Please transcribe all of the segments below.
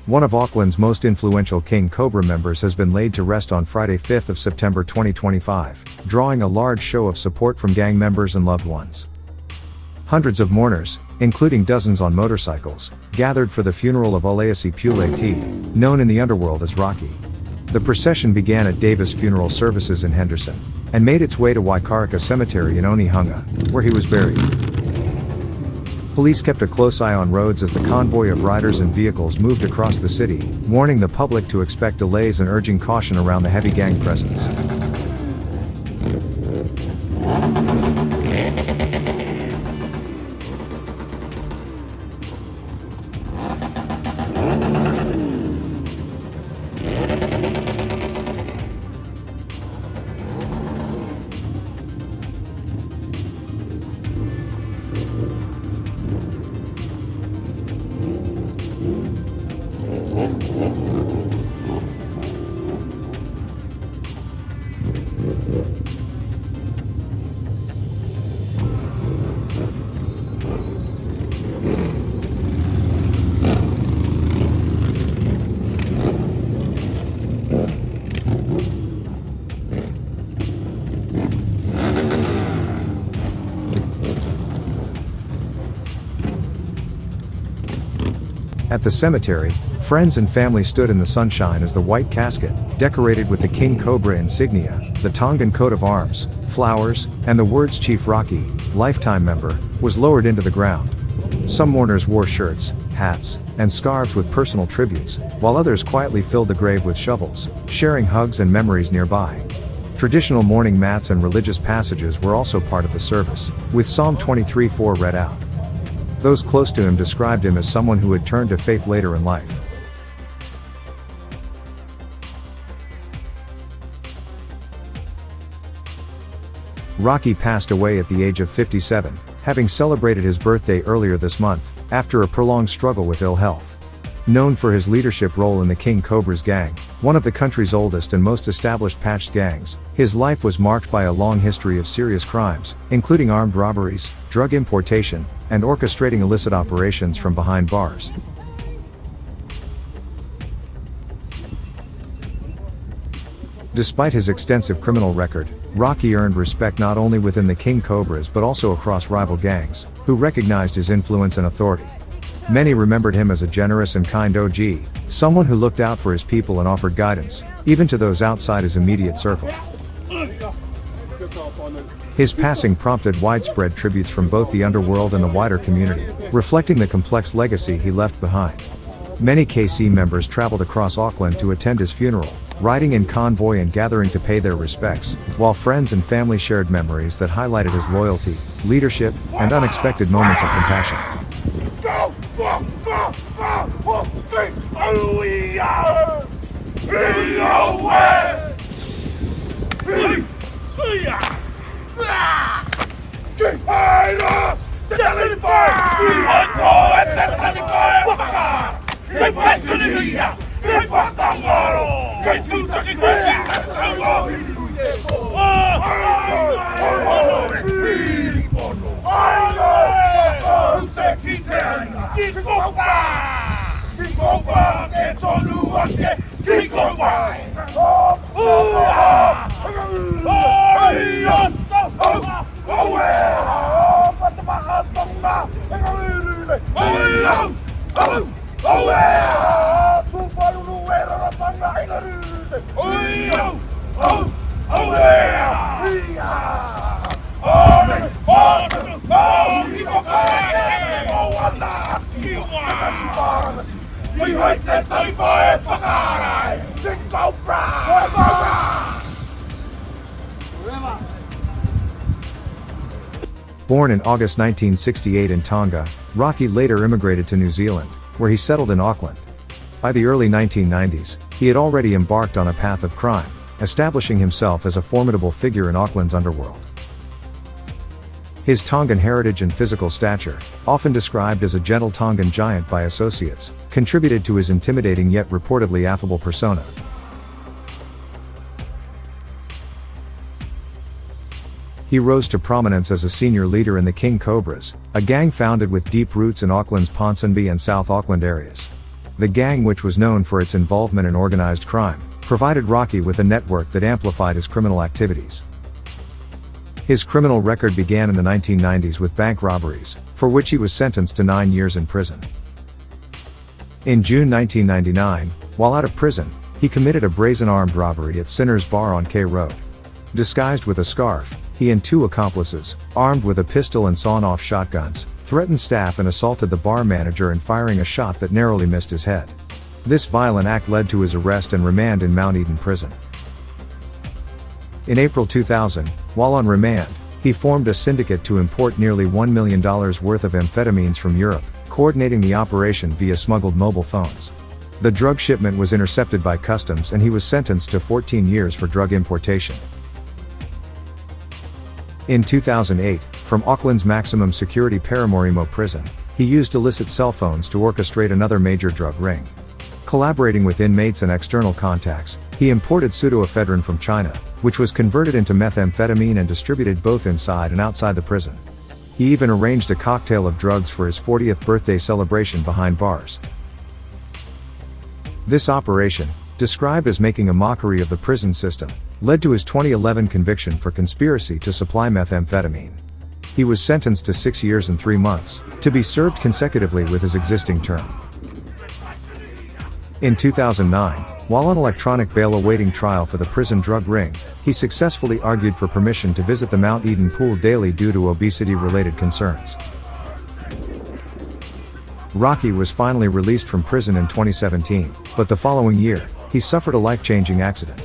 One of Auckland's most influential King Cobra members has been laid to rest on Friday 5th of September 2025, drawing a large show of support from gang members and loved ones. Hundreds of mourners, including dozens on motorcycles, gathered for the funeral of Ulaiasi Pulay-tea, known in the underworld as Rocky. The procession began at Davis Funeral Services in Henderson, and made its way to Waikaraka Cemetery in Onehunga, where he was buried. Police kept a close eye on roads as the convoy of riders and vehicles moved across the city, warning the public to expect delays and urging caution around the heavy gang presence. At the cemetery, friends and family stood in the sunshine as the white casket, decorated with the King Cobra insignia, the Tongan coat of arms, flowers, and the words Chief Rocky, lifetime member, was lowered into the ground. Some mourners wore shirts, hats, and scarves with personal tributes, while others quietly filled the grave with shovels, sharing hugs and memories nearby. Traditional mourning mats and religious passages were also part of the service, with Psalm 23:4 read out. Those close to him described him as someone who had turned to faith later in life. Rocky passed away at the age of 57, having celebrated his birthday earlier this month, after a prolonged struggle with ill health. Known for his leadership role in the King Cobras gang, one of the country's oldest and most established patched gangs, his life was marked by a long history of serious crimes, including armed robberies, drug importation, and orchestrating illicit operations from behind bars. Despite his extensive criminal record, Rocky earned respect not only within the King Cobras but also across rival gangs, who recognized his influence and authority. Many remembered him as a generous and kind OG, someone who looked out for his people and offered guidance, even to those outside his immediate circle. His passing prompted widespread tributes from both the underworld and the wider community, reflecting the complex legacy he left behind. Many KC members traveled across Auckland to attend his funeral, riding in convoy and gathering to pay their respects, while friends and family shared memories that highlighted his loyalty, leadership, and unexpected moments of compassion. King Cobra, King Cobra, Born in August 1968 in Tonga, Rocky later immigrated to New Zealand, where he settled in Auckland. By the early 1990s, he had already embarked on a path of crime, establishing himself as a formidable figure in Auckland's underworld. His Tongan heritage and physical stature, often described as a gentle Tongan giant by associates, contributed to his intimidating yet reportedly affable persona. He rose to prominence as a senior leader in the King Cobras, a gang founded with deep roots in Auckland's Ponsonby and South Auckland areas. The gang, which was known for its involvement in organized crime, provided Rocky with a network that amplified his criminal activities. His criminal record began in the 1990s with bank robberies, for which he was sentenced to 9 years in prison. In June 1999, while out of prison, he committed a brazen armed robbery at Sinners Bar on K Road. Disguised with a scarf, he and 2 accomplices, armed with a pistol and sawn-off shotguns, threatened staff and assaulted the bar manager and firing a shot that narrowly missed his head. This violent act led to his arrest and remand in Mount Eden prison. In April 2000, while on remand, he formed a syndicate to import nearly $1 million worth of amphetamines from Europe, coordinating the operation via smuggled mobile phones. The drug shipment was intercepted by customs and he was sentenced to 14 years for drug importation. In 2008, from Auckland's maximum security Paramorimo prison, he used illicit cell phones to orchestrate another major drug ring. Collaborating with inmates and external contacts, he imported pseudoephedrine from China, which was converted into methamphetamine and distributed both inside and outside the prison. He even arranged a cocktail of drugs for his 40th birthday celebration behind bars. This operation, described as making a mockery of the prison system, led to his 2011 conviction for conspiracy to supply methamphetamine. He was sentenced to 6 years and 3 months, to be served consecutively with his existing term. In 2009, while on electronic bail awaiting trial for the prison drug ring, he successfully argued for permission to visit the Mount Eden pool daily due to obesity-related concerns. Rocky was finally released from prison in 2017, but the following year, he suffered a life-changing accident.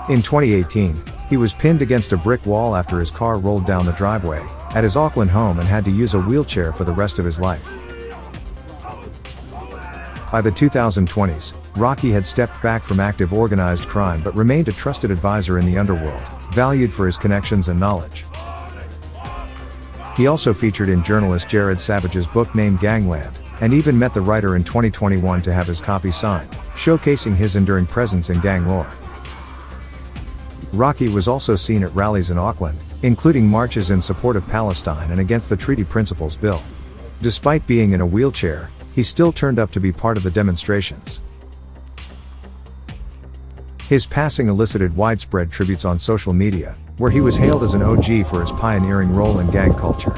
In 2018, he was pinned against a brick wall after his car rolled down the driveway at his Auckland home and had to use a wheelchair for the rest of his life. By the 2020s, Rocky had stepped back from active organized crime but remained a trusted advisor in the underworld, valued for his connections and knowledge. He also featured in journalist Jared Savage's book named Gangland, and even met the writer in 2021 to have his copy signed, showcasing his enduring presence in gang lore. Rocky was also seen at rallies in Auckland, including marches in support of Palestine and against the Treaty Principles Bill. Despite being in a wheelchair, he still turned up to be part of the demonstrations. His passing elicited widespread tributes on social media, where he was hailed as an OG for his pioneering role in gang culture.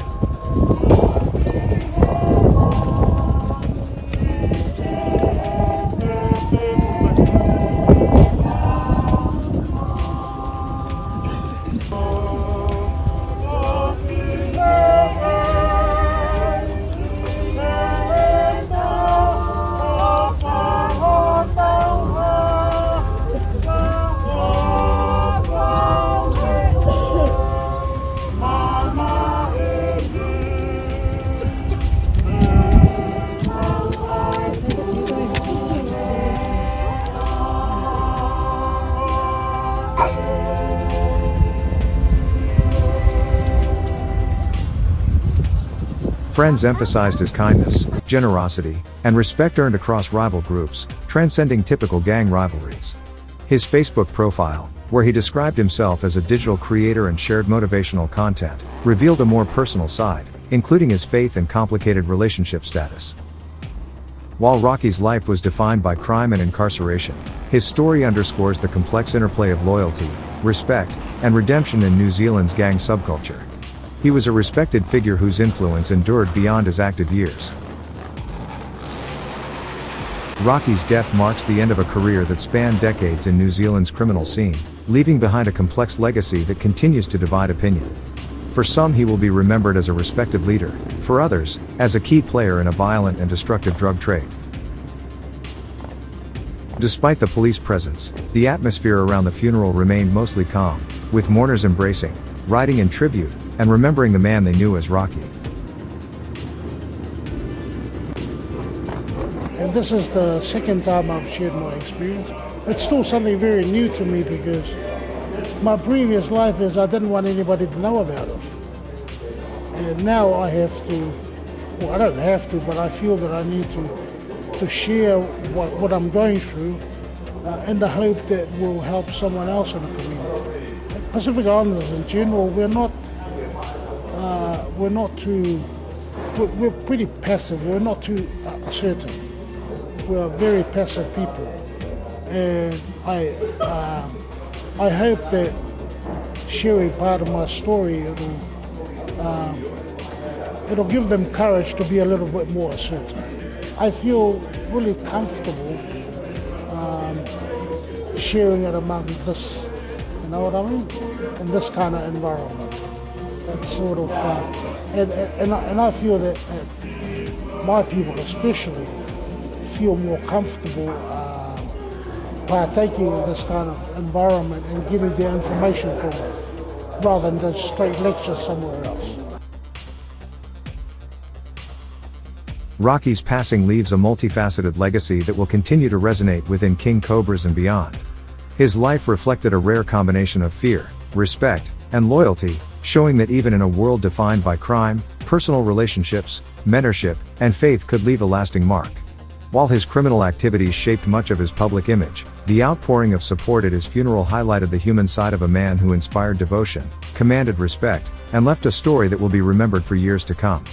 Friends emphasized his kindness, generosity, and respect earned across rival groups, transcending typical gang rivalries. His Facebook profile, where he described himself as a digital creator and shared motivational content, revealed a more personal side, including his faith and complicated relationship status. While Rocky's life was defined by crime and incarceration, his story underscores the complex interplay of loyalty, respect, and redemption in New Zealand's gang subculture. He was a respected figure whose influence endured beyond his active years. Rocky's death marks the end of a career that spanned decades in New Zealand's criminal scene, leaving behind a complex legacy that continues to divide opinion. For some, he will be remembered as a respected leader; for others, as a key player in a violent and destructive drug trade. Despite the police presence, the atmosphere around the funeral remained mostly calm, with mourners embracing, riding in tribute, and remembering the man they knew as Rocky. And this is the second time I've shared my experience. It's still something very new to me because my previous life is I didn't want anybody to know about it. And now I have to, well, I don't have to, but I feel that I need to share what I'm going through in the hope that will help someone else in the community. Pacific Islanders in general, we're pretty passive, we're not too certain. we're very passive people, and I hope that sharing part of my story, it'll give them courage to be a little bit more assertive. I feel really comfortable sharing it among this, you know what I mean? In this kind of environment. It's sort of, and I feel that my people especially feel more comfortable partaking in this kind of environment and getting their information from it, rather than just straight lectures somewhere else. Rocky's passing leaves a multifaceted legacy that will continue to resonate within King Cobras and beyond. His life reflected a rare combination of fear, respect, and loyalty, showing that even in a world defined by crime, personal relationships, mentorship, and faith could leave a lasting mark. While his criminal activities shaped much of his public image, the outpouring of support at his funeral highlighted the human side of a man who inspired devotion, commanded respect, and left a story that will be remembered for years to come.